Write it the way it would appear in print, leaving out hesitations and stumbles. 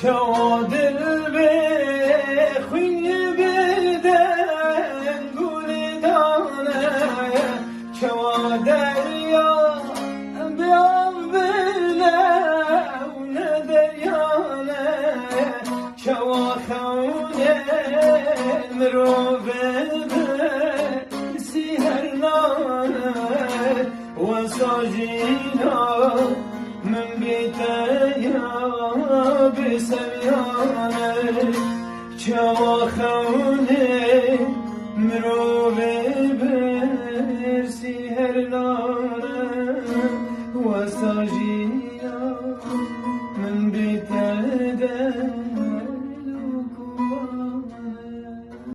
كوا دل بخوی بدن گل دانه كوا دریا بیام بلونه دریانه كوا خونه مرو بسی هر نانه و ساجینا من بیتیا بسمیانه كوا خونه مرو بسی هر نانه و ساجینا